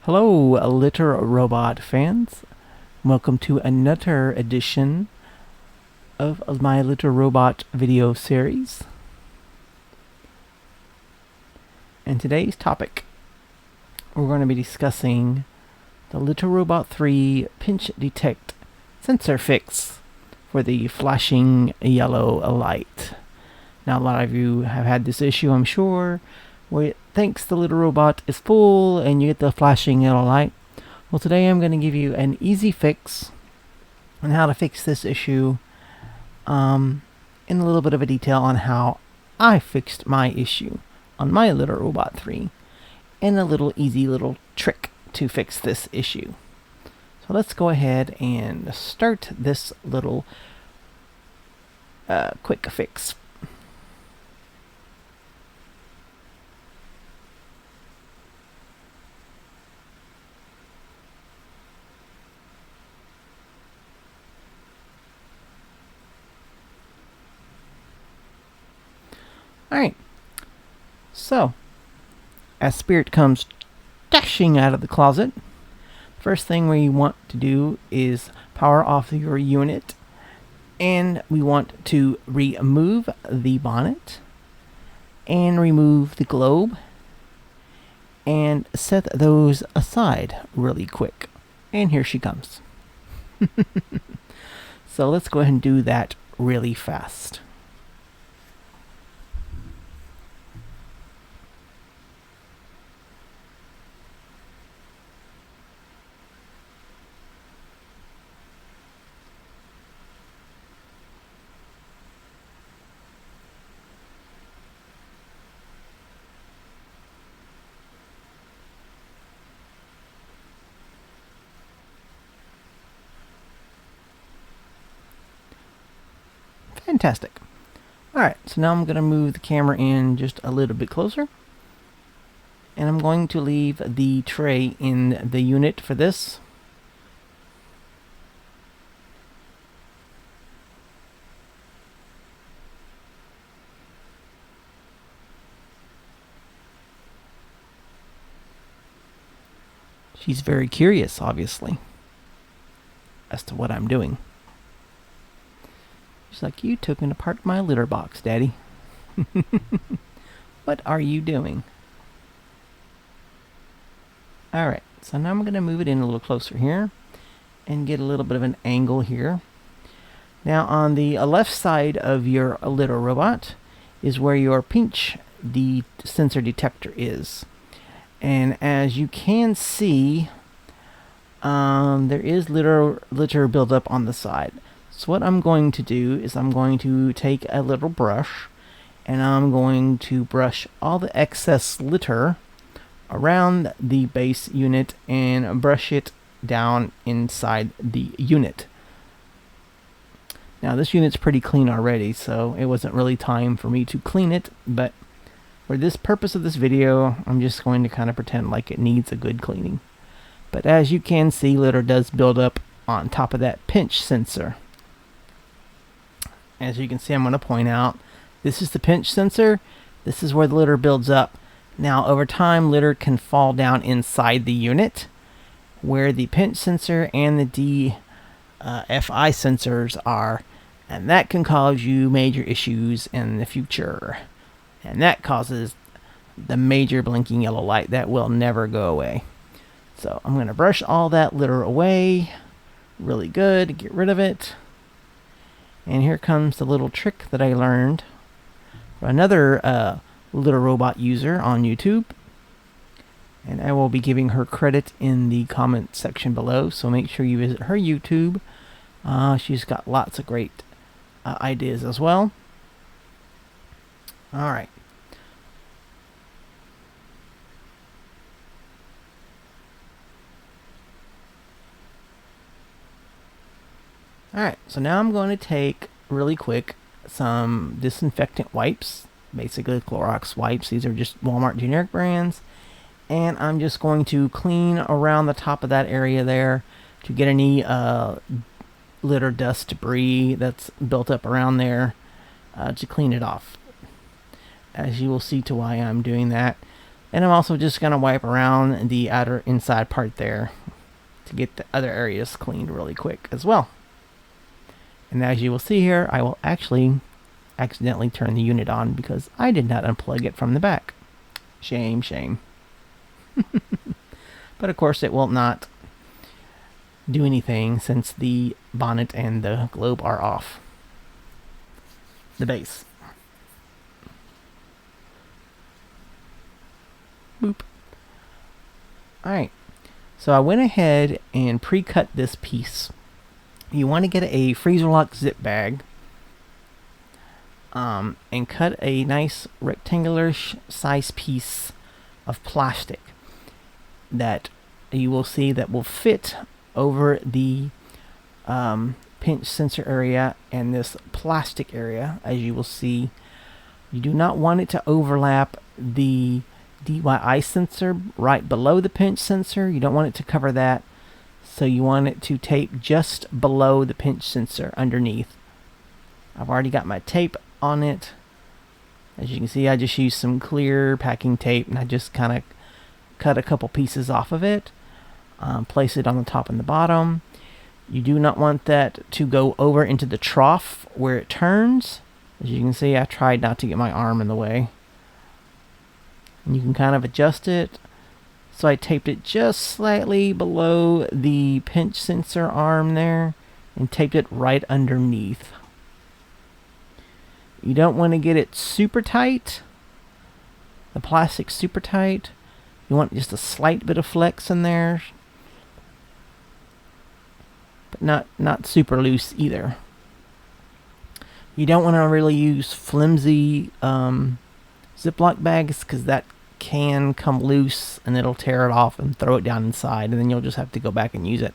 Hello, Litter Robot fans. Welcome to another edition of my Litter Robot video series. And today's topic, we're going to be discussing the Litter Robot 3 pinch detect sensor fix for the flashing yellow light. Now, a lot of you have had this issue, I'm sure, where it thinks the little robot is full and you get the flashing yellow light. Well, today I'm going to give you an easy fix on how to fix this issue in a little bit of a detail on how I fixed my issue on my Little Robot 3 and a little easy little trick to fix this issue. So let's go ahead and start this little quick fix. Alright, so as Spirit comes dashing out of the closet, first thing we want to do is power off your unit, and we want to remove the bonnet and remove the globe and set those aside really quick. And here she comes. So let's go ahead and do that really fast. Fantastic. Alright, so now I'm going to move the camera in just a little bit closer. And I'm going to leave the tray in the unit for this. She's very curious, obviously, as to what I'm doing. She's like, "You took apart my litter box, Daddy." What are you doing? Alright, so now I'm going to move it in a little closer here and get a little bit of an angle here. Now on the left side of your litter robot is where your pinch sensor detector is. And as you can see, there is litter buildup on the side. So what I'm going to do is I'm going to take a little brush and I'm going to brush all the excess litter around the base unit and brush it down inside the unit. Now this unit's pretty clean already, so it wasn't really time for me to clean it, but for this purpose of this video, I'm just going to kind of pretend like it needs a good cleaning. But as you can see, litter does build up on top of that pinch sensor. As you can see, I'm going to point out, this is the pinch sensor. This is where the litter builds up. Now, over time, litter can fall down inside the unit, where the pinch sensor and the DFI sensors are, and that can cause you major issues in the future. And that causes the major blinking yellow light that will never go away. So I'm going to brush all that litter away really good, get rid of it. And here comes the little trick that I learned from another litter robot user on YouTube. And I will be giving her credit in the comment section below, so make sure you visit her YouTube. She's got lots of great ideas as well. Alright. Alright, so now I'm going to take, really quick, some disinfectant wipes. Basically Clorox wipes. These are just Walmart generic brands. And I'm just going to clean around the top of that area there to get any litter dust, debris that's built up around there to clean it off. As you will see to why I'm doing that. And I'm also just going to wipe around the outer inside part there to get the other areas cleaned really quick as well. And as you will see here, I will actually accidentally turn the unit on because I did not unplug it from the back. Shame, shame. But of course it will not do anything since the bonnet and the globe are off the base. Boop. Alright, so I went ahead and pre-cut this piece. You want to get a freezer lock zip bag and cut a nice rectangular size piece of plastic that you will see that will fit over the pinch sensor area and this plastic area. As you will see, you do not want it to overlap the DYI sensor right below the pinch sensor. You don't want it to cover that, so you want it to tape just below the pinch sensor underneath. I've already got my tape on it. As you can see, I just used some clear packing tape and I just kind of cut a couple pieces off of it, place it on the top and the bottom. You do not want that to go over into the trough where it turns. As you can see, I tried not to get my arm in the way. And you can kind of adjust it. So I taped it just slightly below the pinch sensor arm there and taped it right underneath. You don't want to get it super tight, the plastic super tight. You want just a slight bit of flex in there, but not super loose either. You don't want to really use flimsy Ziploc bags because that can come loose and it'll tear it off and throw it down inside, and then you'll just have to go back and use it.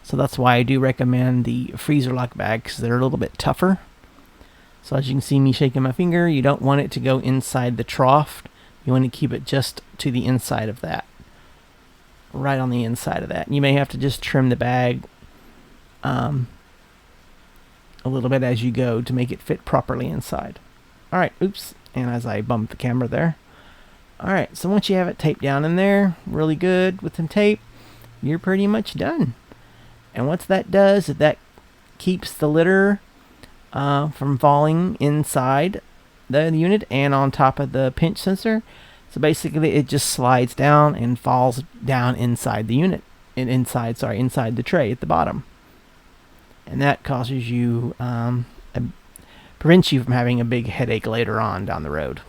So that's why I do recommend the freezer lock bag, because they're a little bit tougher. So as you can see me shaking my finger, you don't want it to go inside the trough. You want to keep it just to the inside of that, right on the inside of that. You may have to just trim the bag a little bit as you go to make it fit properly inside. Alright, oops, and as I bumped the camera there. Alright, so once you have it taped down in there really good with some tape, you're pretty much done. And what that does is that keeps the litter from falling inside the unit and on top of the pinch sensor. So basically it just slides down and falls down inside the unit, and inside the tray at the bottom. And that causes you, prevents you from having a big headache later on down the road.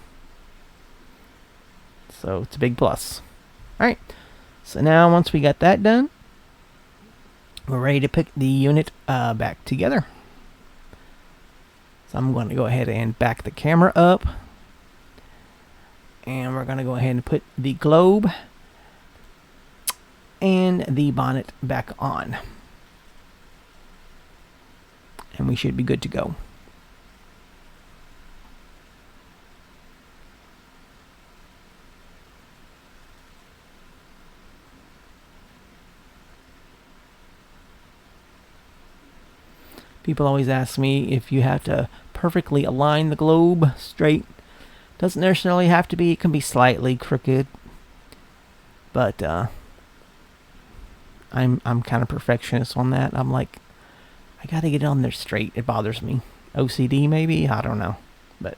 So it's a big plus. Alright, so now once we got that done, we're ready to pick the unit back together. So I'm going to go ahead and back the camera up. And we're going to go ahead and put the globe and the bonnet back on. And we should be good to go. People always ask me if you have to perfectly align the globe straight. Doesn't necessarily have to be. It can be slightly crooked. But I'm kind of perfectionist on that. I'm like, I gotta get it on there straight. It bothers me. OCD maybe? I don't know. But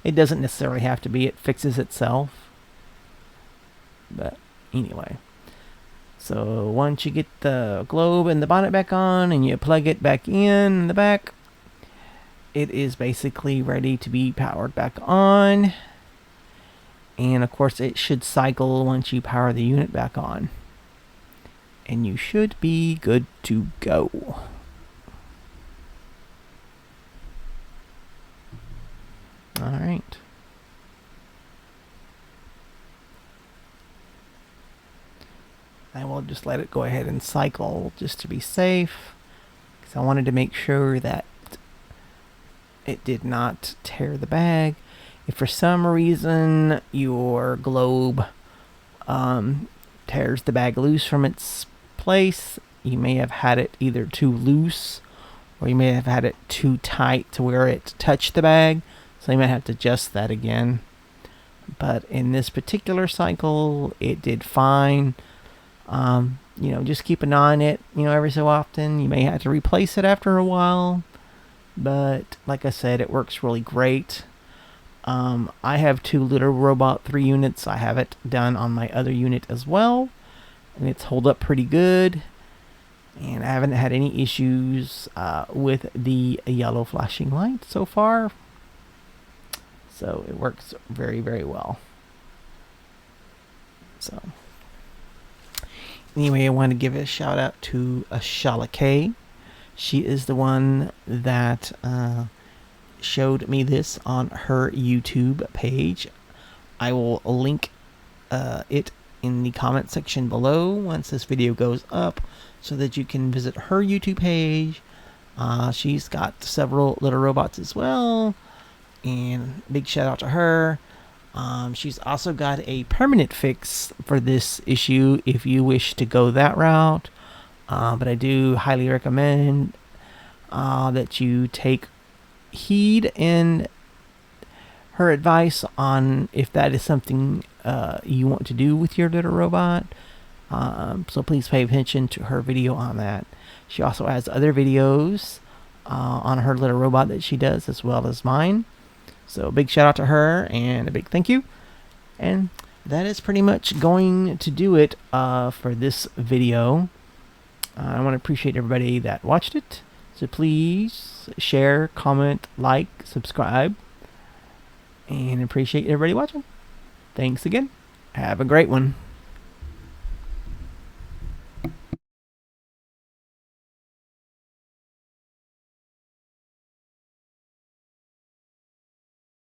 it doesn't necessarily have to be. It fixes itself. But anyway. So once you get the globe and the bonnet back on and you plug it back in the back, it is basically ready to be powered back on. And of course it should cycle once you power the unit back on. And you should be good to go. Alright. I will just let it go ahead and cycle just to be safe, because I wanted to make sure that it did not tear the bag. If for some reason your globe tears the bag loose from its place, you may have had it either too loose or you may have had it too tight to where it touched the bag, so you might have to adjust that again. but in this particular cycle, it did fine. Just keep an eye on it, every so often. You may have to replace it after a while, but like I said, it works really great. I have 2 Litter Robot 3 units. I have it done on my other unit as well, and it's held up pretty good. And I haven't had any issues with the yellow flashing light so far. So it works very, very well. So anyway, I want to give a shout out to Shallah K. She is the one that showed me this on her YouTube page. I will link it in the comment section below once this video goes up, so that you can visit her YouTube page. She's got several little robots as well, and big shout out to her. She's also got a permanent fix for this issue if you wish to go that route, but I do highly recommend that you take heed in her advice on if that is something you want to do with your little robot. So please pay attention to her video on that. She also has other videos on her little robot that she does, as well as mine. So a big shout out to her and a big thank you. And that is pretty much going to do it for this video. I want to appreciate everybody that watched it. So please share, comment, like, subscribe, and appreciate everybody watching. Thanks again. Have a great one.